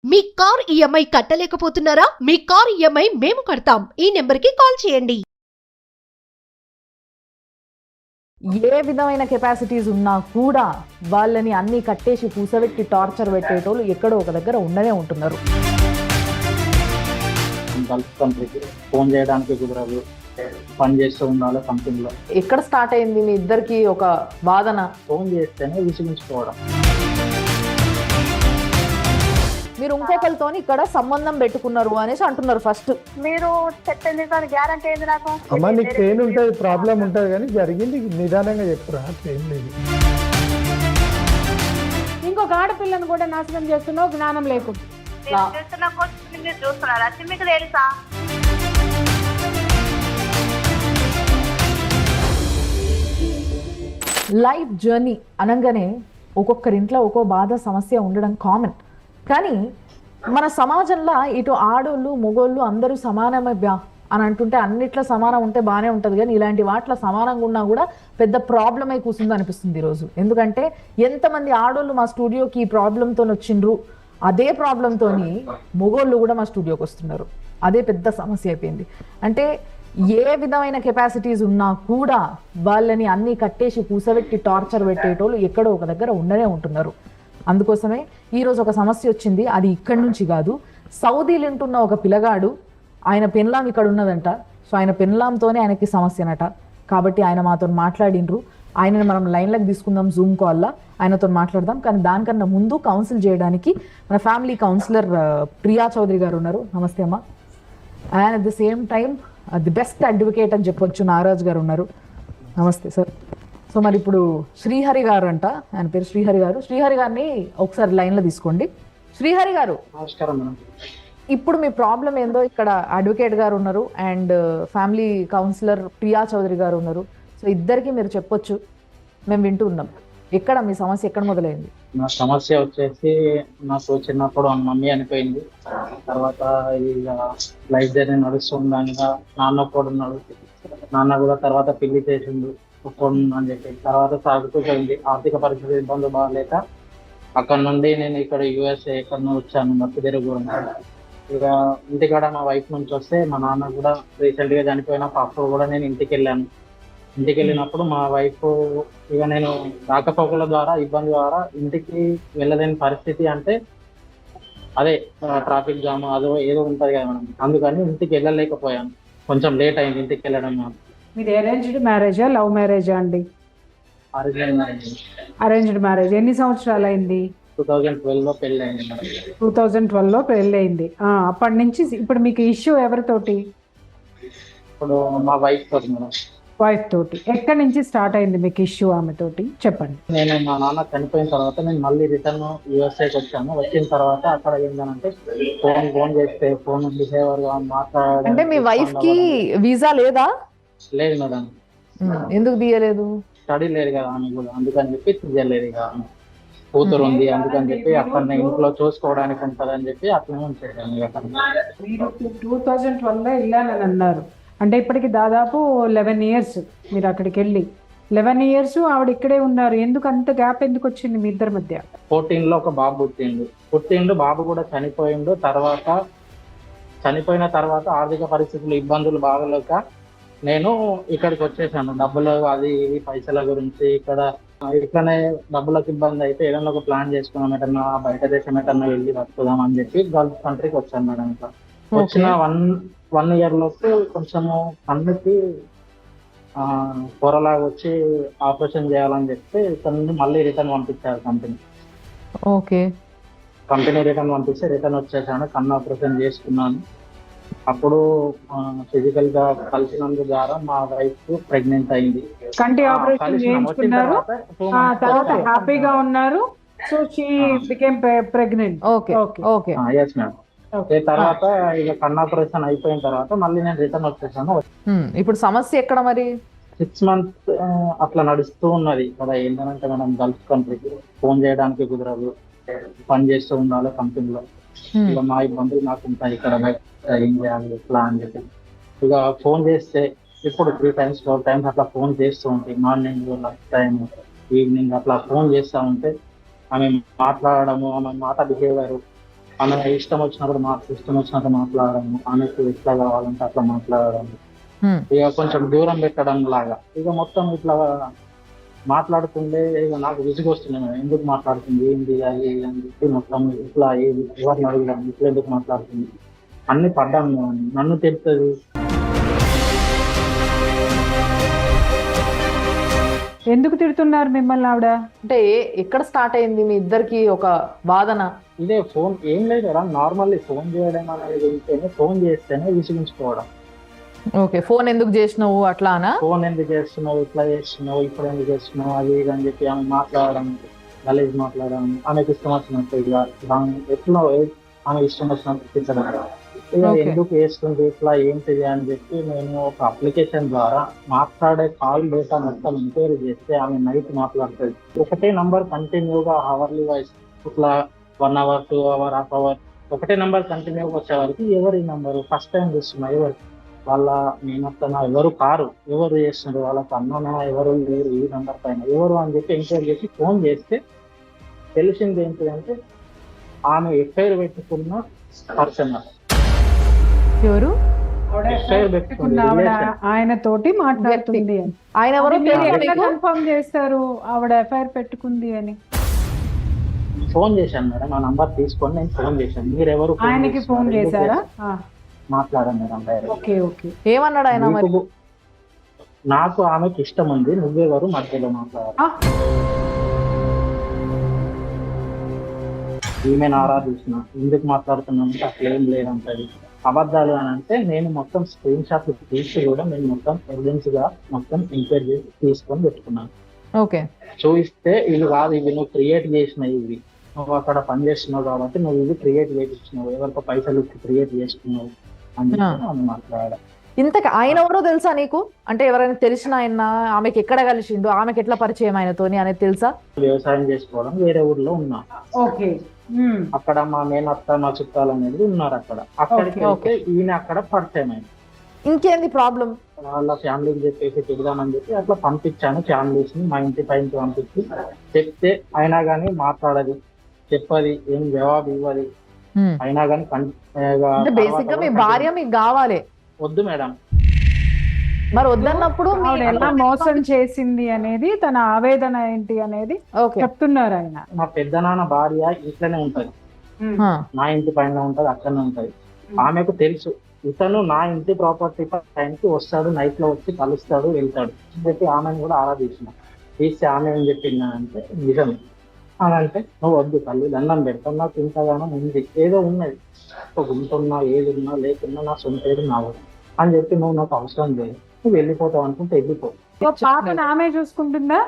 మీ car EMI కట్టలేకపోతున్నారా? మీ car EMI మేము కడతాం. ఈ నెంబర్కి కాల్ చేయండి. ఏ విధమైన కెపాసిటీస్ ఉన్నా కూడా వాళ్ళని అన్ని కట్టేసి కూసబెట్టి టార్చర్ పెట్టేటోళ్ళు ఎక్కడో ఒక దగ్గర ఉండనే ఉంటున్నారు. గల్ఫ్ కంట్రీకి ఫోన్ చేయడానికి కుదరదు, పని చేస్తూ ఉండాలి కంపెనీలో. ఎక్కడ స్టార్ట్ అయింది మీ ఇద్దరికి ఒక వాదన? ఫోన్ చేస్తేనే విసిగించుకోవడం. మీరు ఇంకొకరితో ఇక్కడ సంబంధం పెట్టుకున్నారు అనేసి అంటున్నారు. ఫస్ట్ మీరు చెప్పింది గ్యారంటీ ఏంది నాకు? అమ్మ నీకు పెయిన్ ఉంటుంది, ప్రాబ్లం ఉంటుంది, కానీ జరిగింది నిదానంగా చెప్పురా, ఏం లేదు. ఇంకొక ఆడపిల్లను కూడా నాశనం చేస్తున్నావు జ్ఞానం లేకుండా. నేను చేస్తున్న కోర్సు మీరు చూస్తున్నారా? అది మీకు తెలుసా? లైఫ్ జర్నీ అనగానే ఒక్కొక్కరింట్లో ఒక్కో బాధ సమస్య ఉండడం కామన్. కానీ మన సమాజంలో ఇటు ఆడోళ్ళు మొగోళ్ళు అందరూ సమానమే అని అంటుంటే అన్నిట్లో సమానం ఉంటే బాగానే ఉంటుంది, కానీ ఇలాంటి వాటిలో సమానంగా ఉన్నా కూడా పెద్ద ప్రాబ్లం అయి కూర్చుంది అనిపిస్తుంది ఈరోజు. ఎందుకంటే ఎంతమంది ఆడోళ్ళు మా స్టూడియోకి ఈ ప్రాబ్లంతో వచ్చిండ్రు, అదే ప్రాబ్లంతో మొగోళ్ళు కూడా మా స్టూడియోకి వస్తున్నారు. అదే పెద్ద సమస్య అయిపోయింది. అంటే ఏ విధమైన కెపాసిటీస్ ఉన్నా కూడా వాళ్ళని అన్ని కట్టేసి కూసబెట్టి టార్చర్ పెట్టేటోళ్ళు ఎక్కడో ఒక దగ్గర ఉండనే ఉంటున్నారు. అందుకోసమే ఈరోజు ఒక సమస్య వచ్చింది. అది ఇక్కడి నుంచి కాదు, సౌదీలో ఉంటున్న ఒక పిల్లగాడు, ఆయన పెన్లాం ఇక్కడ ఉన్నదంట. సో ఆయన పెన్లాంతోనే ఆయనకి సమస్యనట. కాబట్టి ఆయన మాతో మాట్లాడిండ్రు. ఆయనని మనం లైన్లోకి తీసుకుందాం, జూమ్ కాల్లో ఆయనతో మాట్లాడదాం. కానీ దానికన్నా ముందు కౌన్సిల్ చేయడానికి మన ఫ్యామిలీ కౌన్సిలర్ ప్రియా చౌదరి గారు ఉన్నారు. నమస్తే అమ్మ. And at the same time the best advocate అని చెప్పొచ్చు, నాగరాజ్ గారు ఉన్నారు. నమస్తే సార్. సో మరి ఇప్పుడు శ్రీహరి గారు అంట, ఆయన పేరు శ్రీహరి గారు. శ్రీహరి గారిని ఒకసారి లైన్లో తీసుకోండి. శ్రీహరి గారు, నమస్కారం మేడం. ఇప్పుడు మీ ప్రాబ్లం ఏందో ఇక్కడ అడ్వకేట్ గారు ఉన్నారు and family counsellor Priya Chaudhary గారు ఉన్నారు. సో ఇద్దరికి మీరు చెప్పొచ్చు, మేము వింటూ ఉన్నాం. ఎక్కడ మీ సమస్య ఎక్కడ మొదలైంది? నా సమస్య వచ్చేసి నాకు చిన్నప్పుడు మమ్మీ చనిపోయింది. తర్వాత ఇక లైఫ్ జర్నీ నడుస్తుండగా నాన్న కూడా ఉన్నాడు. నాన్న కూడా తర్వాత పెళ్లి చేసిండు అని చెప్పి తర్వాత సాగుతూ పోయింది. ఆర్థిక పరిస్థితి ఇబ్బంది బాగాలేక అక్కడ నుండి నేను ఇక్కడ యూఎస్ఏ ఎక్కడ వచ్చాను, మత్తు తిరుగు. ఇక ఇంటికాడ మా వైఫ్ నుంచి వస్తే మా నాన్న కూడా రీసెంట్ గా చనిపోయినప్పుడు అప్పుడు కూడా నేను ఇంటికి వెళ్ళాను. ఇంటికి వెళ్ళినప్పుడు మా వైఫ్ ఇక నేను రాకపోకల ద్వారా ఇబ్బంది ద్వారా ఇంటికి వెళ్ళలేని పరిస్థితి. అంటే అదే ట్రాఫిక్ జామ్ అదో ఏదో ఉంటది కదా మేడం, అందుకని ఇంటికి వెళ్ళలేకపోయాను. కొంచెం లేట్ అయింది ఇంటికి వెళ్ళడం. మీది అరేంజ్డ్ మ్యారేజా లవ్ మ్యారేజా అండి? Arranged marriage. ఎన్ని సంవత్సరాలు అయింది? 2012లో పెళ్లి అయింది మేడం. 2012లో పెళ్ళి అయింది. అప్పటి నుంచి ఇప్పుడు మీకు ఇష్యూ ఎవరితోటి? ఇప్పుడు మా వైఫ్ తోటి మేడం. వైఫ్ తోటి. ఎక్కడి నుంచి స్టార్ట్ అయింది మీకు ఇష్యూ ఆమెతోటి చెప్పండి. నేను మా నాన్న చనిపోయిన తర్వాత నేను మళ్ళీ రిటర్న్ యూఎస్ఏకి వచ్చాను. వచ్చిన తర్వాత అక్కడ ఏంటంటే ఫోన్ చేస్తే ఫోన్ బిహేవియర్ గా మాట్లాడడం. అంటే మీ వైఫ్ కి వీసా లేదా? లేదు మేడం. ఎందుకు తీయలేదు? స్టడీ లేదు కదా అని కూడా, అందుకని చెప్పి తీయలేదు. ఇక కూతురు ఉంది అందుకని చెప్పి అక్కడ ఇంట్లో చూసుకోవడానికి ఉంటుంది అని చెప్పి అట్లనే ఉంచేసాను. మీరు 2012లో వెళ్ళానని అన్నారు, అంటే ఇప్పటికి దాదాపు 11 years మీరు అక్కడికి వెళ్ళి. 11 years ఆవిడ ఇక్కడే ఉన్నారు. ఎందుకు అంత గ్యాప్ ఎందుకు వచ్చింది మీ ఇద్దరి మధ్య? 14లో ఒక బాబు పుట్టిండు. బాబు కూడా చనిపోయిండు. చనిపోయిన తర్వాత ఆర్థిక పరిస్థితులు ఇబ్బందులు బాగలేక నేను ఇక్కడికి వచ్చేసాను. డబ్బులు అది ఇవి పైసల గురించి ఇక్కడనే డబ్బులకు ఇబ్బంది అయితే ఏదైనా ఒక ప్లాన్ చేసుకున్నాం, ఎటన్నా బయట దేశం ఎటన్నా వెళ్ళి బతుకుదాం అని చెప్పి గల్ఫ్ కంట్రీకి వచ్చాను మేడం. ఇట్లా వచ్చిన 1 year లోపు కొంచెము కన్నుకి పొరలాగా వచ్చి ఆపరేషన్ చేయాలని చెప్పి ఇక్కడ నుండి మళ్ళీ రిటర్న్ పంపించారు కంపెనీ. ఓకే. కంపెనీ రిటర్న్ పంపిస్తే రిటర్న్ వచ్చేసాను. కన్ను ఆపరేషన్ చేసుకున్నాను. అప్పుడు ఫిజికల్ గా కలిసినందు ద్వారా మా వైఫ్ ప్రెగ్నెంట్ అయింది. కంటి ఆపరేషన్ చేయించుకున్నారు, తర్వాత హ్యాపీగా ఉన్నారు. So she became pregnant. Okay okay. Yes madam. తర్వాత ఇక కన్ను ఆపరేషన్ అయిపోయిన తర్వాత మళ్ళీ నేను రిటర్న్ వచ్చేసాను. ఇప్పుడు సమస్య ఎక్కడ మరి? 6 months అట్లా నడుస్తూ ఉన్నది. ఇక్కడ ఏంటంటే మనం గల్ఫ్ కంట్రీకి ఫోన్ చేయడానికి కుదరదు, పని చేస్తూ ఉండాలి కంపెనీలో. ఇక మా ఇబ్బందులు నాకు ఉంటాయి ఇక్కడ, ఏం చేయాలి ఎట్లా అని చెప్పి. ఇక ఫోన్ చేస్తే ఇప్పుడు 3 times 4 times అట్లా ఫోన్ చేస్తూ ఉంటాయి. మార్నింగ్, లంచ్ టైం, ఈవినింగ్ అట్లా ఫోన్ చేస్తూ ఉంటే ఆమె మాట్లాడడము, ఆమె మాట బిహేవియర్ ఆమె ఇష్టం వచ్చినప్పుడు ఇష్టం వచ్చినట్టు మాట్లాడడం, ఆమెకు ఎట్లా కావాలంటే అట్లా మాట్లాడడం, ఇక కొంచెం దూరం పెట్టడం లాగా. ఇక మొత్తం ఇట్లా మాట్లాడుతుండే ఇక నాకు విసుగు వస్తుంది మేడం. ఎందుకు మాట్లాడుతుంది, ఏంటి అది అని చెప్పి మొత్తం ఇట్లా ఏది ఎవరిని అడగడం, ఇట్లా ఎందుకు మాట్లాడుతుంది అన్ని పడ్డాను మేడం. నన్ను తెలుస్తుంది. ఎందుకు తిడుతున్నారు మిమ్మల్ని ఆవిడ? అంటే ఎక్కడ స్టార్ట్ అయింది మీ ఇద్దరికి ఒక వాదన? ఇదే ఫోన్ ఏం లేదు కదా, నార్మల్లీ ఫోన్ చేయడం అనేది ఉంటేనే, ఫోన్ చేస్తేనే విసిగించుకోవడం. ఓకే, ఫోన్ ఎందుకు చేసినావు అట్లానా? ఫోన్ ఎందుకు చేస్తున్నావు, ఇట్లా చేస్తున్నావు, ఇప్పుడు ఎందుకు చేస్తున్నావు, అది ఇది అని చెప్పి ఆమె మాట్లాడడం, గలీజ్ మాట్లాడడం, ఆమెకు ఇష్టం వచ్చినట్టు ఇట్లా ఎట్లా ఆమె ఇష్టం వచ్చినట్టు తిట్టడం. ఇక ఎందుకు వేస్తుంది ఇట్లా ఏంటిది అని చెప్పి నేను ఒక అప్లికేషన్ ద్వారా మాట్లాడే కాల్ డేటా మొత్తం ఎంక్వైరీ చేస్తే ఆమె నైట్ మాట్లాడుతుంది. ఒకటే నంబర్ కంటిన్యూగా అవర్లీ వైజ్ ఇట్లా 1 hour 2 hour హాఫ్ అవర్ ఒకటే నంబర్ కంటిన్యూగా వచ్చే వరకు ఎవరి నంబరు ఫస్ట్ టైం చూస్తున్నా, ఎవరు వాళ్ళ మేనత్తనా ఎవరు కారు, ఎవరు చేస్తున్నారు, వాళ్ళకి అన్ననా ఎవరు లేరు ఈ నంబర్ పైన ఎవరు అని చెప్పి ఎంక్వైరీ చేసి ఫోన్ చేస్తే తెలిసింది ఏంటిదంటే ఆమె ఎఫ్ఐఆర్ పెట్టుకున్న పర్సన్. ఎవరు? ఎఫ్ఐఆర్ పెట్టుకున్న ఆవిడ ఆయన తోటి మాట్లాడుతుంది. ఆయన ఎవరు? కన్ఫర్మ్ చేస్తారు ఆవిడ ఎఫ్ఐఆర్ పెట్టుకుంది అని? ఫోన్ చేశాను మేడం, ఆ నంబర్ తీసుకొని నేను ఫోన్ చేశాను. మీరెవరు ఆయనకి ఫోన్ చేశారా? మాట్లాడాను మేడం డైరెక్ట్. Okay okay. ఏమన్నాడు ఆయన మరి? నాకు ఆమెకి ఇష్టం ఉంది, నువ్వెవరు మధ్యలో మాట్లాడారు. ఈమెను ఆరాధించిన ఎందుకు మాట్లాడుతున్నానంటే అట్లా ఏం లేదంటది. అబద్ధాలు అని అంటే నేను మొత్తం స్క్రీన్ షాట్లు తీసి కూడా నేను మొత్తం ఎవిడెన్స్ గా మొత్తం ఎంక్వైరీ చేసి తీసుకొని పెట్టుకున్నాను. ఓకే, చూపిస్తే ఇవి కాదు, ఇవి నువ్వు క్రియేట్ చేసినావు, ఇవి నువ్వు అక్కడ పని చేస్తున్నావు కాబట్టి నువ్వు ఇవి క్రియేట్ చేసినావు, ఎవరికో పైసలు ఇచ్చి క్రియేట్ చేసుకున్నావు అని చెప్పి మాట్లాడాలి. ఇంతకు ఆయన ఎవరో తెలుసా నీకు? అంటే ఎవరైనా తెలిసిన ఆయన, ఆమెకి ఎక్కడ కలిసిండు, ఆమెకి ఎట్లా పరిచయం ఆయనతోని అనేది తెలుసా? వ్యవసాయం చేసుకోవడం వేరే ఊర్లో ఉన్నా. ఓకే. అక్కడ మా మేనత్త మా చుట్టాలు అనేది ఉన్నారు అక్కడ. అక్కడికి వెళ్తే ఈయన అక్కడ పరిచయం అయింది. ఇంకేంది ప్రాబ్లం? వాళ్ళ ఫ్యామిలీకి చెప్పేసి తిడదామని చెప్పి అట్లా పంపించాను ఫ్యామిలీస్ ని, మా ఇంటి పైన పంపించి చెప్తే అయినా కానీ మాట్లాడది, చెప్పది, ఏం జవాబు ఇవ్వది. అయినా కానీ బేసిక్ గా మీ భార్య మీకు కావాలి. వద్దు మేడం. మరి వద్దన్నప్పుడు ఎలా మోసం చేసింది అనేది తన ఆవేదన ఏంటి అనేది చెప్తున్నారు ఆయన. మా పెద్దనాన్న భార్య ఇంట్లోనే ఉంటది, నా ఇంటి పైన ఉంటది, అక్కడనే ఉంటది. ఆమెకు తెలుసు ఇతను నా ఇంటి ప్రాపర్టీ టైంకి వస్తాడు, నైట్ లో వచ్చి కలుస్తాడు, వెళ్తాడు అని చెప్పి ఆమెను కూడా ఆరాధించిన. తీసి ఆమె ఏం చెప్పిందంటే నిజమే అని అంటే, నువ్వు వద్దు తల్లి దండం పెడతావు, నాకు ఇంతగానో ఉంది, ఏదో ఉన్నది, ఒక గుంటున్నా ఏది ఉన్నా లేకున్నా నా సొంతేది నావు అని చెప్పి నువ్వు నాకు అవసరం లేదు, నువ్వు వెళ్ళిపోతావు అనుకుంటే వెళ్ళిపో. పాపను ఆమె చూసుకుంటుందా?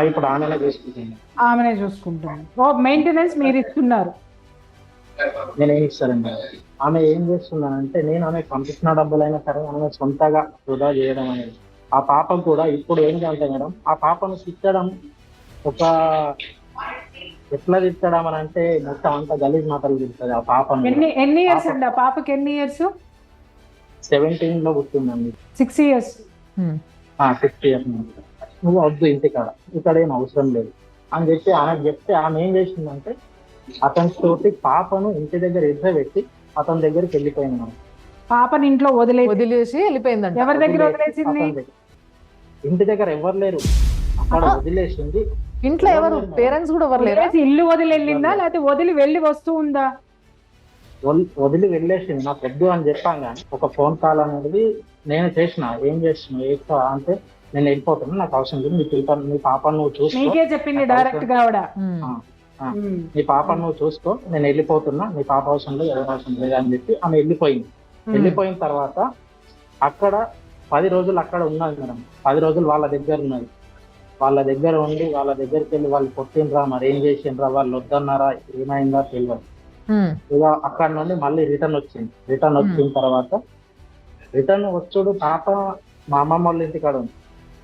ఇప్పుడు ఆమెనే చూసుకుంటుంది. ఆమెనే చూసుకుంటుంది. మెయింటెనెన్స్ మీరు ఇస్తున్నారు? నేనేం ఇస్తానండి. ఆమె ఏం చేస్తుందనంటే నేను ఆమె పంపించిన డబ్బులైనా సరే ఆమె సొంతగా వృధా చేయడం అనేది. ఆ పాప కూడా ఇప్పుడు ఏంటంటే మేడం, ఆ పాపను తిట్టడం ఒక ఎట్లా తిట్టడం అని అంటే మొత్తం అంతా గలీజ్ మాటలు తిడుతుంది ఆ పాపను. ఎన్ని ఇయర్స్ అండి ఆ పాపకి? ఎన్ని ఇయర్స్? 17 లో పుట్టిందండి. 6 years. 6 years. నువ్వు వద్దు ఇంటికాడ, ఇక్కడ ఏం అవసరం లేదు అని చెప్పి ఆమెకు చెప్తే ఆమె ఏం చేసిందంటే అతని తోటి పాపను ఇంటి దగ్గర పెట్టి అతని దగ్గరికి వెళ్ళిపోయింది. పాపని ఇంట్లో వదిలేసి వెళ్ళిపోయిందంట. ఎవరి దగ్గర వదిలేసింది? ఇంటి దగ్గర ఎవరు లేరు, అక్కడ వదిలేసింది. ఇంట్లో ఎవరు? పేరెంట్స్ కూడా ఎవరు లేరు? ఇల్లు వదిలి వెళ్ళిందా లేకపోతే వదిలి వెళ్ళి వస్తూ ఉందా? వదిలి వెళ్ళేసింది. నాకు వద్దు అని చెప్పాను కానీ ఒక ఫోన్ కాల్ అనేది నేను చేసిన. ఏం చేస్తున్నావు అంటే నేను వెళ్ళిపోతున్నా, నాకు అవసరం లేదు, మీ పాపను నువ్వు చూసుకో. నీకే చెప్పింది డైరెక్ట్ గా ఆవిడ, నీ పాపను నువ్వు చూసుకో, నేను వెళ్ళిపోతున్నా, నీ పాప అవసరం లేదు, ఎవరు అవసరం లేదు అని చెప్పి ఆమె వెళ్ళిపోయింది. వెళ్ళిపోయిన తర్వాత అక్కడ 10 రోజులు అక్కడ ఉన్నది మేడం. 10 రోజులు వాళ్ళ దగ్గర ఉన్నది. వాళ్ళ దగ్గర ఉండి వాళ్ళ దగ్గరికి వెళ్ళి వాళ్ళు కొట్టినరా, మరి ఏం చేసిండ్రా, వాళ్ళు వద్దన్నారా, ఏమైందా తెలియదు. ఇక అక్కడ నుండి మళ్ళీ రిటర్న్ వచ్చింది. రిటర్న్ వచ్చిన తర్వాత రిటర్న్ వచ్చుడు పాప మా అమ్మమ్మ వాళ్ళ ఇంటికాడ ఉంది,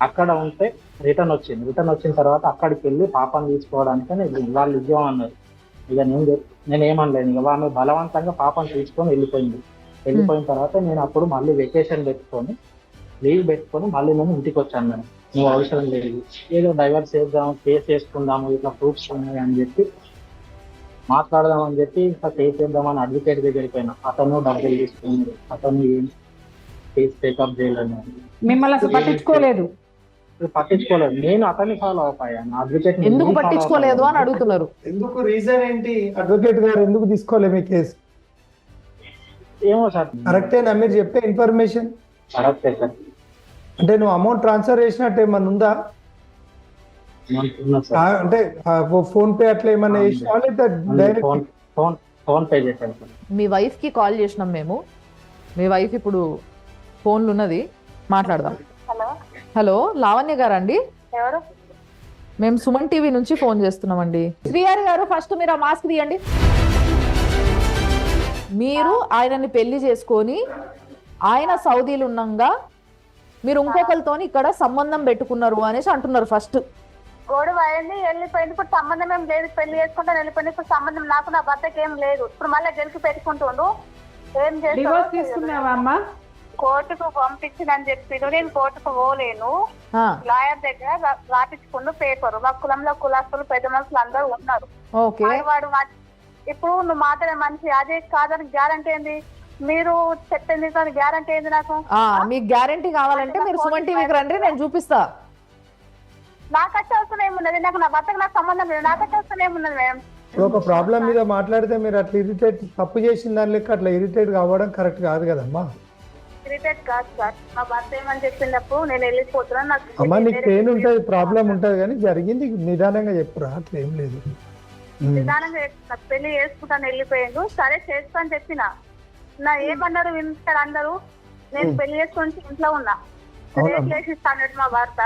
అక్కడ ఉంటే రిటర్న్ వచ్చింది. రిటర్న్ వచ్చిన తర్వాత అక్కడికి వెళ్ళి పాపను తీసుకోవడానికి వాళ్ళు ఉద్యోగం అన్నారు. ఇక నేను ఏమనలేదు. ఇక ఆమె బలవంతంగా పాపను తీసుకొని వెళ్ళిపోయింది. వెళ్ళిపోయిన తర్వాత నేను అప్పుడు మళ్ళీ వెకేషన్ పెట్టుకొని లీవ్ పెట్టుకొని మళ్ళీ నేను ఇంటికి వచ్చాను. నేను నువ్వు అవసరం లేదు, ఏదో డైవర్స్ చేద్దాము, కేసు వేసుకుందాము, ఇట్లా ప్రూఫ్స్ ఉన్నాయి అని చెప్పి మాట్లాడదామని చెప్పి ఇంకా కేసు వేద్దామని అడ్వకేట్ దగ్గరికి పోయినా. అతను డబ్బులు తీసుకున్నాడు, అతను ఏం కేసు టేకప్ చేయలేదు. మిమ్మల్ని అసలు పట్టించుకోలేదు. పట్టించుకోలేదు. నేను అతన్ని ఫాలో అయ్యాను. అడ్వకేట్ ఎందుకు పట్టించుకోలేదు అని అడుగుతున్నారు. ఎందుకు రీజన్ ఏంటి? అడ్వకేట్ గారు ఎందుకు తీసుకోలే మీ కేసు? ఏమో సార్. కరెక్టేనా మీరు చెప్పే ఇన్ఫర్మేషన్? కరెక్టే సార్. అంటే నువ్వు అమౌంట్ ట్రాన్స్ఫర్ చేసినట్టు ఏమన్నా ఉందా? ఉన్నా సార్. అంటే ఫోన్ పే అట్లా ఏమన్నా చేసినా లేదా డైరెక్ట్? ఫోన్ పే చేశాను సార్. మీ వైఫ్కి కాల్ చేసినాం మేము. మీ వైఫ్ ఇప్పుడు ఫోన్లు ఉన్నది, మాట్లాడదాం. హలో, హలో, లావణ్య గారా అండి? ఎవరు? మేము సుమన్ టీవీ నుంచి ఫోన్ చేస్తున్నామండి. శ్రీహరి గారు, ఫస్ట్ మీరు ఆ మాస్క్ తీయండి. మీరు ఆయనని పెళ్లి చేసుకొని ఆయన సౌదీలు ఉన్నాగా మీరు ఇంకొకరితో ఇక్కడ సంబంధం పెట్టుకున్నారు అనేసి అంటున్నారు. ఫస్ట్ గొడవ అయింది, వెళ్ళిపోయింది. ఇప్పుడు సంబంధం ఏం లేదు, పెళ్లి చేసుకుంటాను వెళ్ళిపోయింది. ఇప్పుడు సంబంధం నాకు నా భర్తకి ఏం లేదు. ఇప్పుడు మళ్ళీ గెలిచి పెట్టుకుంటుండు. ఏం డివోర్స్ చేస్తావు? తీసుకున్నావా అమ్మా? కోర్టుకు పంపించిందని చెప్పి నేను కోర్టుకు పోలేను. ఆ, లాయర్ దగ్గర రాపించుకున్న పేపర్. మా కులంలో కులాస్తులు పెద్ద మనుషులు అందరూ ఉన్నారు. ఓకే. వాడు ఇప్పుడు నువ్వు మాట్లాడే మనిషి అదే కాదని గ్యారంటీ ఏంది? మీరు చెప్పింది గ్యారంటీ ఏంది నాకు? మీకు గ్యారంటీ కావాలంటే మీరు సుమన్ టీవీకి రండి, నేను చూపిస్తా. నాకచ్చే అవసరం ఏమున్నది? నాకు నా భర్తకు నాకు సంబంధం లేదు. నాకచ్చే అవసరం ఏమున్నది మేడం? ఒక ప్రాబ్లం మీద మాట్లాడితే మీరు అట్లా ఇరిటేట్, తప్పు చేసిన దాని లెక్క అట్లా ఇరిటేట్ కావడం కరెక్ట్ కాదు కదమ్మా. ఇరిటేట్ కాదు సార్. మా భర్త ఏమని చెప్పినప్పుడు నేను వెళ్ళిపోతున్నాను. అమ్మా నీకు నాకు పెయిన్ ఉంటుంది, ప్రాబ్లం ఉంటుంది, కానీ జరిగింది నిదానంగా చెప్పురా, అట్లా ఏం లేదు. నిదానంగా చెప్తున్నా. పెళ్లి చేసుకుంటాను వెళ్ళిపోయిండు. సరే చేస్తా అని చెప్పిన. నా ఏమన్నారు వింటారు అందరూ. నేను పెళ్లి చేసుకుని ఇంట్లో ఉన్నా. రేట్లు వేసి ఇస్తాడు మా భర్త.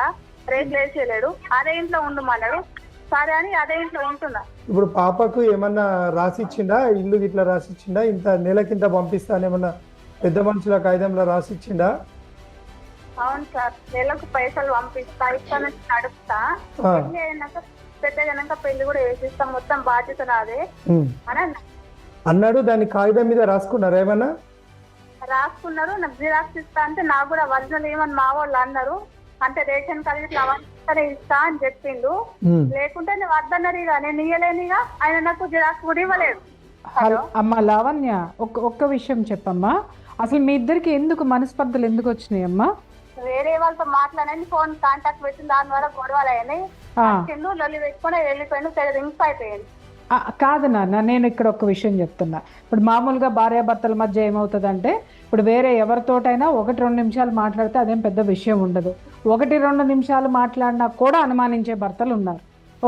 రేట్లు వేసేయలేడు. అదే ఇంట్లో ఉండమన్నాడు. సరే అని అదే ఇంట్లో ఉంటున్నా. ఇప్పుడు పాపకు ఏమన్నా రాసిచ్చిండా? ఇల్లు ఇట్లా రాసిచ్చిండా? ఇంత నెలకింత పంపిస్తానేమన్నా పెద్ద మనుషుల కాగితంలో రాసిచ్చిండా? అవును సార్, నెలకు పైసలు పంపిస్తా, ఇస్తాను నడుపుతా. పెళ్లి అయినాక పెద్దగైనాక పెళ్లి కూడా వేసిస్తాం, మొత్తం బాధ్యత నాదే అని అన్నా. అన్నాడు. దాని కాగితం మీద రాసుకున్నారా ఏమన్నా? రాసుకున్నారు. నాకు జిరాక్స్ ఇస్తా అంటే నాకు కూడా ఒరిజినల్ ఏమని మా వాళ్ళు అన్నారు. అంటే రేషన్ కార్డు ఇట్లా అవన్నీ ఇస్తా అని చెప్పిండు. లేకుంటే నువ్వు వద్దన్నారు. ఇక నేను ఇయ్యలేనిగా. ఆయన నాకు జిరాక్స్ కూడా ఇవ్వలేదు. అమ్మా లావణ్య, ఒక్క విషయం చెప్పమ్మా. అసలు మీ ఇద్దరికి ఎందుకు మనస్పర్ధలు ఎందుకు వచ్చినాయి అమ్మా? వేరే వాళ్ళతో మాట్లాడని ఫోన్ కాంటాక్ట్ పెట్టిన దాని ద్వారా గొడవలు అయినాయి. లొల్లి పెట్టుకుని వెళ్ళిపోయాను. రింగ్స్ అయిపోయింది. కాదు నాన్న, నేను ఇక్కడ ఒక విషయం చెప్తున్నా. ఇప్పుడు మామూలుగా భార్యాభర్తల మధ్య ఏమవుతుందంటే, ఇప్పుడు వేరే ఎవరితోటైనా 1-2 నిమిషాలు మాట్లాడితే అదేం పెద్ద విషయం ఉండదు. 1-2 నిమిషాలు మాట్లాడినా కూడా అనుమానించే భర్తలు ఉన్నారు.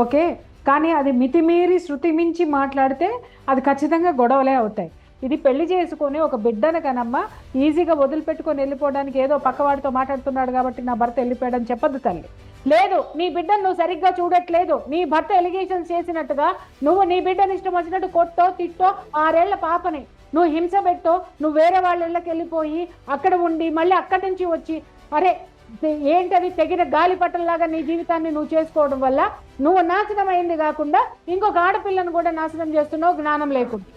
ఓకే, కానీ అది మితిమీరి శృతి మించి మాట్లాడితే అది ఖచ్చితంగా గొడవలే అవుతాయి. ఇది పెళ్లి చేసుకొని ఒక బిడ్డను కనమ్మా ఈజీగా వదిలిపెట్టుకొని వెళ్ళిపోవడానికి ఏదో పక్కవాడితో మాట్లాడుతున్నాడు కాబట్టి నా భర్త వెళ్ళిపోయాడని చెప్పద్దు తల్లి. లేదు, నీ బిడ్డను నువ్వు సరిగ్గా చూడట్లేదు. నీ భర్త ఎలిగేషన్స్ చేసినట్టుగా నువ్వు నీ బిడ్డని ఇష్టం వచ్చినట్టు కొట్టో తిట్టో 6 ఏళ్ల పాపని నువ్వు హింస పెట్టో, నువ్వు వేరే వాళ్ళ ఇళ్ళకి వెళ్ళిపోయి అక్కడ ఉండి మళ్ళీ అక్కడి నుంచి వచ్చి అరే ఏంటది తెగిన గాలి పట్టంలాగా నీ జీవితాన్ని నువ్వు చేసుకోవడం వల్ల నువ్వు నాశనం అయింది కాకుండా ఇంకొక ఆడపిల్లను కూడా నాశనం చేస్తున్నావు జ్ఞానం లేకుండా.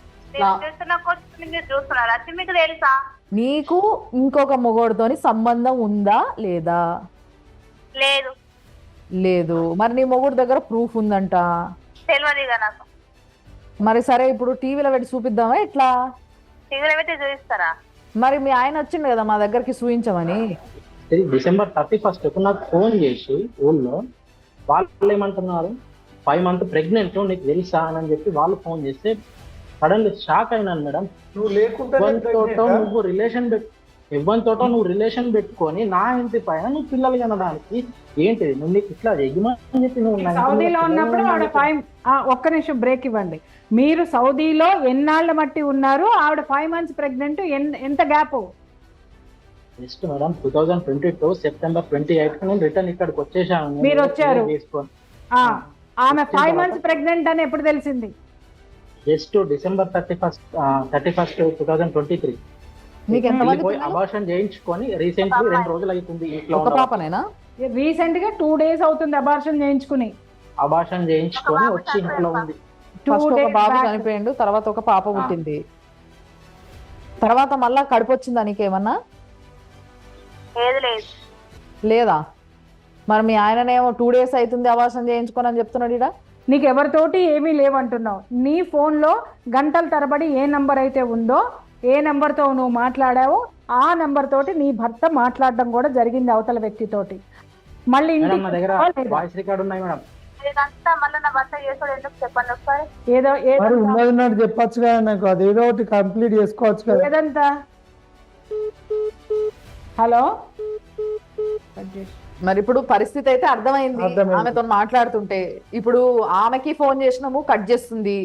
చూస్తున్నారు అది మీకు తెలుసా? నీకు ఇంకొక మొగోడితోని సంబంధం ఉందా లేదా? లేదు. లేదు. మరి నీ మొగుడు దగ్గర ప్రూఫ్ ఉందంట. తెలియదు నాకు. మరి సరే, ఇప్పుడు టీవీలో పెట్టి చూపిద్దామా ఎట్లా? టీవీలో పెట్టి చూపిస్తారా? మరి మీ ఆయన వచ్చిండు కదా మా దగ్గరికి చూపించమని. December 31st నాకు ఫోన్ చేసి ఊళ్ళో వాళ్ళు ఏమంటున్నారు, 5 months ప్రెగ్నెంట్ నీకు తెలుసా అని చెప్పి వాళ్ళు ఫోన్ చేస్తే సడన్లీ షాక్ అయినాను మేడం. నువ్వు లేకుంటే నువ్వు రిలేషన్ పెట్టుకొని నా ఇంటి పైన నువ్వు పిల్లలు కనడానికి ఏంటిది? నువ్వు నీకు ఇట్లా ఎగ్గిమని చెప్పి నువ్వు సౌదీలో ఉన్నప్పుడు ఆవిడ 5 ఒక్క నిమిషం బ్రేక్ ఇవ్వండి. మీరు సౌదీలో ఎన్నాళ్ళ మట్టి ఉన్నారు? ఆవిడ 5 months ప్రెగ్నెంట్. ఎంత గ్యాప్? జస్ట్ మేడం 2022 September 28 నేను రిటర్న్ ఇక్కడికి వచ్చేసాను. మీరు వచ్చారు. ఆమె 5 months ప్రెగ్నెంట్ అని ఎప్పుడు తెలిసింది? జస్ట్ December 31st 2023 అబార్షన్ చేయించుకొని రీసెంట్లీ 2 రోజులు అవుతుంది. ఇంట్లో ఒక పాపనేనా? రీసెంట్ గా 2 days అవుతుంది అబార్షన్ చేయించుకుని. అబార్షన్ చేయించుకొని వచ్చి ఇంట్లో ఉంది. ఫస్ట్ ఒక బాబు చనిపోయిండు, తర్వాత ఒక పాప పుట్టింది, తర్వాత మళ్ళా కడుపు వచ్చిందా నీకేమన్నా? లేదు. లేదా? మరి మీ ఆయననేమో 2 days అవుతుంది అబార్షన్ చేయించుకొని అని చెప్తున్నాడు. ఇడ నీకు ఎవరితోటి ఏమీ లేవంటున్నావు. నీ ఫోన్లో గంటల తరబడి ఏ నంబర్ అయితే ఉందో, ఏ నెంబర్తో నువ్వు మాట్లాడావో ఆ నెంబర్ తోటి నీ భర్త మాట్లాడడం కూడా జరిగింది అవతల వ్యక్తితోటి. మళ్ళీ మేడం నా దగ్గర ఇంటికి వాయిస్ రికార్డ్ ఉన్నాయి మేడం. ఇదంతా మళ్ళీ నా భర్త చేసాడు ఎందుకు చెప్పండి ఒకసారి. ఏదో మరి ఉన్నది ఉన్నట్టు చెప్పొచ్చు కదా నాకు, అది ఏదో ఒకటి కంప్లీట్ చేసుకోవచ్చు కదా. ఏదంతా హలో మరి ఇప్పుడు పరిస్థితి అయితే అర్థమైంది. అర్థమైంది. ఆమెతో మాట్లాడుతుంటే ఇప్పుడు ఆమెకి ఫోన్ చేసినాము, కట్ చేస్తుంది.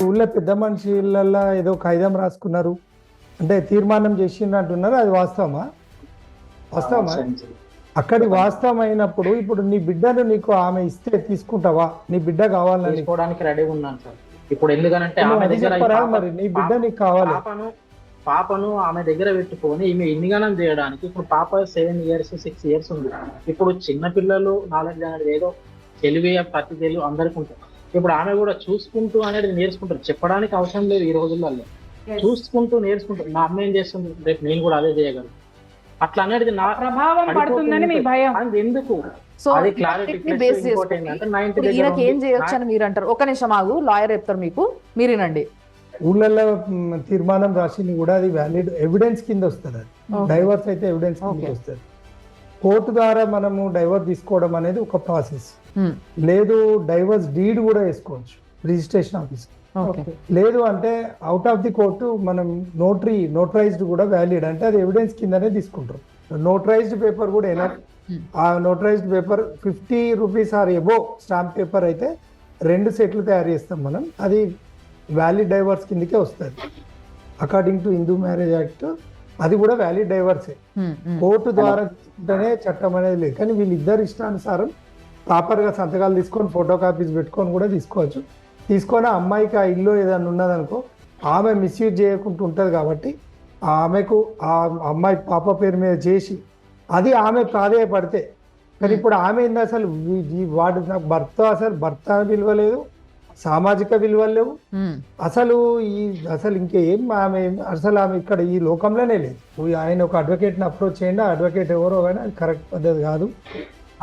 ఊళ్ళో పెద్ద మనుషులలో ఏదో కాగితం రాసుకున్నారు అంటే తీర్మానం చేసిండ్రు అంటున్నారు, అది వాస్తవమా? వాస్తవమా? అక్కడి వాస్తవం అయినప్పుడు ఇప్పుడు నీ బిడ్డను నీకు ఆమె ఇస్తే తీసుకుంటావా? నీ బిడ్డ కావాలని తీసుకోవడానికి రెడీగా ఉన్నాను సార్. ఇప్పుడు ఎందుకనంటే ఆమె అది దగ్గర ఈ చెప్పరా పాప- మరి నీ బిడ్డ నీకు కావాలి. పాపను ఆమె దగ్గర పెట్టుకొని ఈమె ఇన్నిగానం చేయడానికి ఇప్పుడు పాప 7 years 6 years ఉంది. ఇప్పుడు చిన్న పిల్లలు నాలెడ్జ్ అనేది ఏదో తెలివి ప్రతి తెలివి అందరికి ఉంటుంది. ఇప్పుడు ఆమె కూడా చూసుకుంటూ అనేది నేర్చుకుంటారు. చెప్పడానికి అవసరం లేదు ఈ రోజులలో, చూసుకుంటూ నేర్చుకుంటారు. మా అమ్మ ఏం చేస్తుంది, రేపు నేను కూడా అదే చేయగలను అట్లా అనేది నా ప్రభావం పడుతుందని మీ భయం. అది ఎందుకు సో అది clarity ని బేస్ plus ఇంకోటి చేసుకొని ఏంటంటే 90 ఇప్పుడు దగ్గర ఈయనకి ఏం ఉంది. చేయొచ్చు అని మీరు అంటారు. ఒక నిమిషం ఆగు, లాయర్ చెప్తారు మీకు, మీరు వినండి. ఊళ్ళల్లో తీర్మానం రాసింది కూడా అది వ్యాలిడ్ ఎవిడెన్స్ కింద వస్తుంది. అది డైవర్స్ అయితే ఎవిడెన్స్ కింద వస్తుంది. కోర్టు ద్వారా మనము డైవర్స్ తీసుకోవడం అనేది ఒక ప్రాసెస్. లేదు డైవర్స్ డీడ్ కూడా వేసుకోవచ్చు రిజిస్ట్రేషన్ ఆఫీస్. లేదు అంటే అవుట్ ఆఫ్ ది కోర్టు మనం నోటరైజ్డ్ కూడా వ్యాలిడ్ అంటే అది ఎవిడెన్స్ కిందనే తీసుకుంటారు. నోటరైజ్డ్ పేపర్ కూడా ఎనఫ్. ఆ notarized paper 50 rupees or above stamp paper అయితే 2 సెట్లు తయారు చేస్తాం మనం, అది వ్యాలిడ్ డైవర్స్ కిందకే వస్తుంది. According to Hindu marriage act అది కూడా వ్యాలిడ్ డైవర్సే. కోర్టు ద్వారా తీసుకుంటేనే చట్టం అనేది లేదు. కానీ వీళ్ళిద్దరు ఇష్టానుసారం ప్రాపర్గా సంతకాలు తీసుకొని ఫోటో కాపీస్ పెట్టుకొని కూడా తీసుకోవచ్చు. తీసుకొని ఆ అమ్మాయికి ఆ ఇల్లు ఏదైనా ఉన్నదనుకో ఆమె మిస్యూజ్ చేయకుండా ఉంటుంది కాబట్టి ఆమెకు ఆ అమ్మాయి పాప పేరు మీద చేసి అది ఆమె ప్రాధేయపడితే. కానీ ఇప్పుడు ఆమె ఏంది అసలు వాడు నాకు అసలు భర్త విలువ లేదు, సామాజిక విలువలు లేవు అసలు. అసలు ఇంకేం ఆమె ఇక్కడ ఈ లోకంలోనే లేదు. ఆయన ఒక అడ్వకేట్ని అప్రోచ్ చేయండి, ఆ అడ్వకేట్ ఎవరో కానీ అది కరెక్ట్ పద్ధతి కాదు.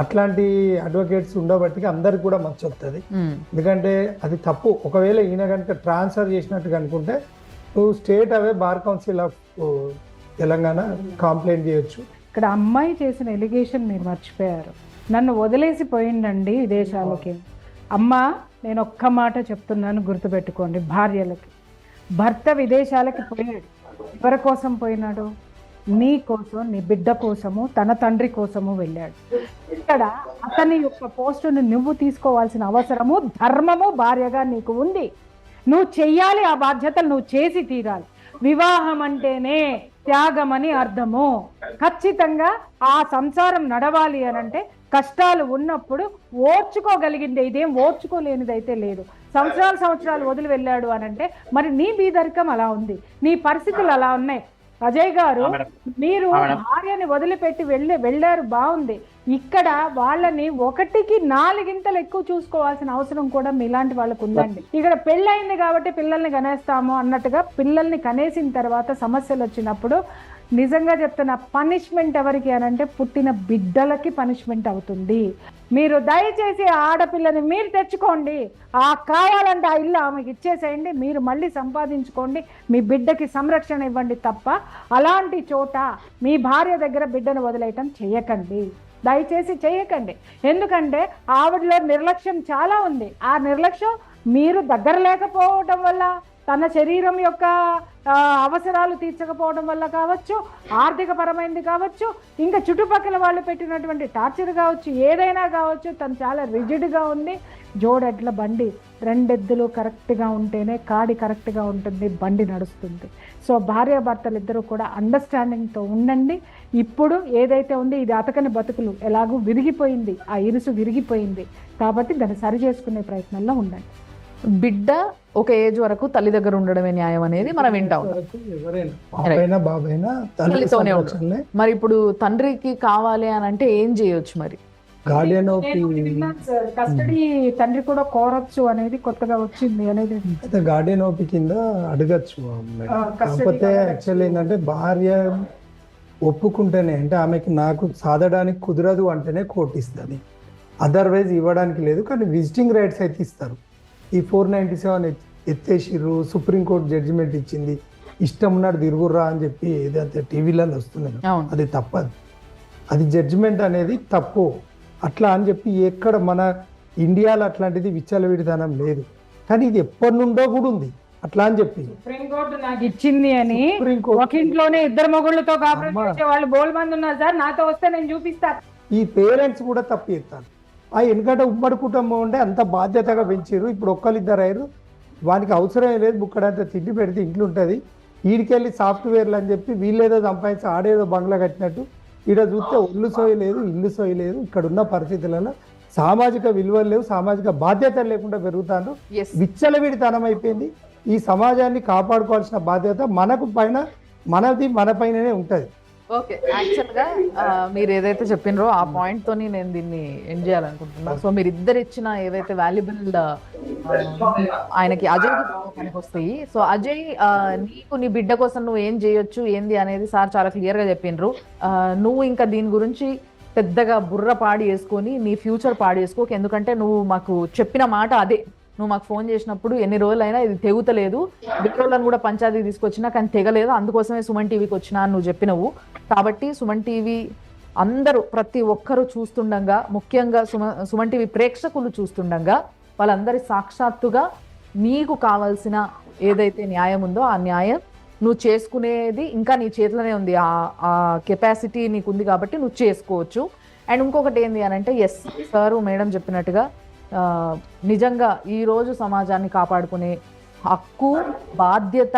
అట్లాంటి అడ్వకేట్స్ ఉండబట్టి అందరికి కూడా మంచి వస్తుంది. ఎందుకంటే అది తప్పు. ఒకవేళ ఈయన కనుక ట్రాన్స్ఫర్ చేసినట్టు అనుకుంటే నువ్వు state away bar council of Telangana complaint చేయొచ్చు. ఇక్కడ అమ్మాయి చేసిన ఎలిగేషన్ మీరు మర్చిపోయారు. నన్ను వదిలేసి పోయిందండి విదేశాలకి. అమ్మా నేను ఒక్క మాట చెప్తున్నాను, గుర్తుపెట్టుకోండి. భార్యలకి భర్త విదేశాలకి పోయాడు, ఎవరి కోసం పోయినాడు? నీ కోసం, నీ బిడ్డ కోసము, తన తండ్రి కోసము వెళ్ళాడు. ఇక్కడ అతని యొక్క పోస్టును నువ్వు తీసుకోవాల్సిన అవసరము, ధర్మము భార్యగా నీకు ఉంది. నువ్వు చెయ్యాలి, ఆ బాధ్యతలు నువ్వు చేసి తీరాలి. వివాహం అంటేనే త్యాగం అని అర్థము. ఖచ్చితంగా ఆ సంసారం నడవాలి అని అంటే కష్టాలు ఉన్నప్పుడు ఓర్చుకోగలిగిందే, ఇదేం ఓర్చుకోలేనిదైతే లేదు. సంవత్సరాలు వదిలి వెళ్ళాడు అని అంటే మరి నీ బీదరికం అలా ఉంది, నీ పరిస్థితులు అలా ఉన్నాయి. అజయ్ గారు, మీరు భార్యని వదిలిపెట్టి వెళ్ళారు, బాగుంది. ఇక్కడ వాళ్ళని 1కి 4 ఎక్కువ చూసుకోవాల్సిన అవసరం కూడా మీలాంటి వాళ్ళకు ఉందండి. ఇక్కడ పెళ్ళయింది కాబట్టి పిల్లల్ని కనేస్తాము అన్నట్టుగా పిల్లల్ని కనేసిన తర్వాత సమస్యలు వచ్చినప్పుడు నిజంగా చెప్తున్న పనిష్మెంట్ ఎవరికి అనంటే పుట్టిన బిడ్డలకి పనిష్మెంట్ అవుతుంది. మీరు దయచేసి ఆడపిల్లని మీరు తెచ్చుకోండి, కావాలంటే ఆ ఇల్లు ఆమెకి ఇచ్చేసేయండి, మీరు మళ్ళీ సంపాదించుకోండి, మీ బిడ్డకి సంరక్షణ ఇవ్వండి తప్ప అలాంటి చోట మీ భార్య దగ్గర బిడ్డను వదిలేయటం చేయకండి, దయచేసి చేయకండి. ఎందుకంటే ఆవిడలో నిర్లక్ష్యం చాలా ఉంది. ఆ నిర్లక్ష్యం మీరు దగ్గర లేకపోవడం వల్ల, తన శరీరం యొక్క అవసరాలు తీర్చకపోవడం వల్ల కావచ్చు, ఆర్థిక పరమైనది కావచ్చు, ఇంకా చుట్టుపక్కల వాళ్ళు పెట్టినటువంటి టార్చర్ కావచ్చు, ఏదైనా కావచ్చు. తను చాలా రిజిడ్గా ఉంది. జోడెడ్ల బండి, 2 ఎద్దులు కరెక్ట్గా ఉంటేనే కాడి కరెక్ట్గా ఉంటుంది, బండి నడుస్తుంది. సో భార్యాభర్తలు ఇద్దరు కూడా అండర్స్టాండింగ్తో ఉండండి. ఇప్పుడు ఏదైతే ఉంది ఇది అతకని బతుకులు, ఎలాగూ విరిగిపోయింది, ఆ ఇరుసు విరిగిపోయింది కాబట్టి దాన్ని సరి చేసుకునే ప్రయత్నంలో ఉండండి. బిడ్డ ఒక ఏజ్ వరకు తల్లి దగ్గర ఉండడమే న్యాయం అనేది మనం వింటాం. ఎవరైనా పాపైనా బాబైనా తల్లితోనే ఉంటారు. మరి ఇప్పుడు తండ్రికి కావాలి అని అంటే ఏం చేయొచ్చు? మరి గార్డియన్ ఆఫ్ కస్టడీ తండ్రి కూడా కోరొచ్చు అనేది కొత్తగా వచ్చింది అనేది. అయితే గార్డియన్ ఓపి కింద అడగచ్చు. కాకపోతే యాక్చువల్లీ ఏంటంటే భార్య ఒప్పుకుంటేనే, అంటే ఆమెకి నాకు సాధడానికి కుదరదు అంటేనే కోర్టు ఇస్తుంది, అదర్వైజ్ ఇవ్వడానికి లేదు. కానీ విజిటింగ్ రైట్స్ అయితే ఇస్తారు. ఈ 497 ఎత్తేసిర్రు, సుప్రీంకోర్టు జడ్జిమెంట్ ఇచ్చింది, ఇష్టం ఉన్నట్టు తిరుగుర్రా అని చెప్పి ఏదైతే టీవీలలో వస్తుంది, అది తప్పదు. అది జడ్జిమెంట్ అనేది తప్పు. అట్లా అని చెప్పి ఎక్కడ మన ఇండియాలో అట్లాంటిది విచ్చలవిడితనం లేదు. కానీ ఇది ఎప్పటి నుండో కూడా ఉంది అట్లా అని చెప్పి. సుప్రీంకోర్టు నాకు ఇచ్చింది అని సుప్రీంకోర్టు ఒక ఇంట్లోనే ఇద్దరు మొగుళ్ళతో కాపురం చేసే వాళ్ళు బోల్ మంది ఉన్నారు సార్, నాతో వస్తే నేను చూపిస్తాను. ఈ పేరెంట్స్ కూడా తప్పు చేస్తారు. ఆ ఎందుకంటే ఉమ్మడి కుటుంబం ఉంటే అంత బాధ్యతగా పెంచారు. ఇప్పుడు ఒక్కరిద్దరు అయ్యారు, వానికి అవసరమే లేదు, బుక్కడంతా తిండి పెడితే ఇంట్లో ఉంటుంది. వీడికెళ్ళి సాఫ్ట్వేర్లు అని చెప్పి వీళ్ళేదో సంపాదించి ఆడేదో బంగ్లా కట్టినట్టు ఈడ చూస్తే ఒళ్ళు సోయలేదు, ఇల్లు సోయలేదు. ఇక్కడ ఉన్న పరిస్థితులలో సామాజిక విలువలు లేవు, సామాజిక బాధ్యతలు లేకుండా పెరుగుతాను. విచ్చలవిడితనం అయిపోయింది. ఈ సమాజాన్ని కాపాడుకోవాల్సిన బాధ్యత మనకు పైన, మనది మన పైననే ఉంటుంది. ఓకే, యాక్చువల్గా మీరు ఏదైతే చెప్పినరో ఆ పాయింట్ తోని నేను దీన్ని ఎండ్ చేయాలనుకుంటున్నాను. సో మీరు ఇద్దరు ఇచ్చిన ఏవైతే వాల్యుబుల్ ఆయనకి అజయ్ మనకి వస్తాయి. సో అజయ్, నీకు నీ బిడ్డ కోసం నువ్వు ఏం చేయొచ్చు ఏంది అనేది సార్ చాలా క్లియర్గా చెప్పినరు. నువ్వు ఇంకా దీని గురించి పెద్దగా బుర్ర పాడి వేసుకొని నీ ఫ్యూచర్ పాడి వేసుకోకు. ఎందుకంటే నువ్వు మాకు చెప్పిన మాట అదే, నువ్వు మాకు ఫోన్ చేసినప్పుడు ఎన్ని రోజులైనా ఇది తెగుతలేదు, విక్రోళ్ళని కూడా పంచాయతీ తీసుకొచ్చినా కానీ తెగలేదు, అందుకోసమే సుమన్ టీవీకి వచ్చినా అని నువ్వు చెప్పినవు. కాబట్టి సుమన్ టీవీ అందరూ ప్రతి ఒక్కరూ చూస్తుండగా, ముఖ్యంగా సుమన్ టీవీ ప్రేక్షకులు చూస్తుండగా వాళ్ళందరి సాక్షాత్తుగా నీకు కావాల్సిన ఏదైతే న్యాయం ఉందో ఆ న్యాయం నువ్వు చేసుకునేది ఇంకా నీ చేతిలోనే ఉంది. ఆ కెపాసిటీ నీకు ఉంది కాబట్టి నువ్వు చేసుకోవచ్చు. అండ్ ఇంకొకటి ఏంది అని అంటే, ఎస్ సారు మేడం చెప్పినట్టుగా నిజంగా ఈరోజు సమాజాన్ని కాపాడుకునే హక్కు, బాధ్యత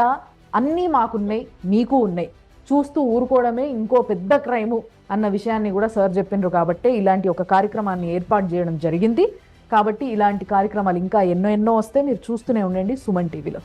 అన్నీ మాకున్నాయి, మీకు ఉన్నాయి. చూస్తూ ఊరుకోవడమే ఇంకో పెద్ద క్రైము అన్న విషయాన్ని కూడా సార్ చెప్పిండ్రు. కాబట్టి ఇలాంటి ఒక కార్యక్రమాన్ని ఏర్పాటు చేయడం జరిగింది. కాబట్టి ఇలాంటి కార్యక్రమాలు ఇంకా ఎన్నో వస్తే మీరు చూస్తూనే ఉండండి సుమన్ టీవీలో.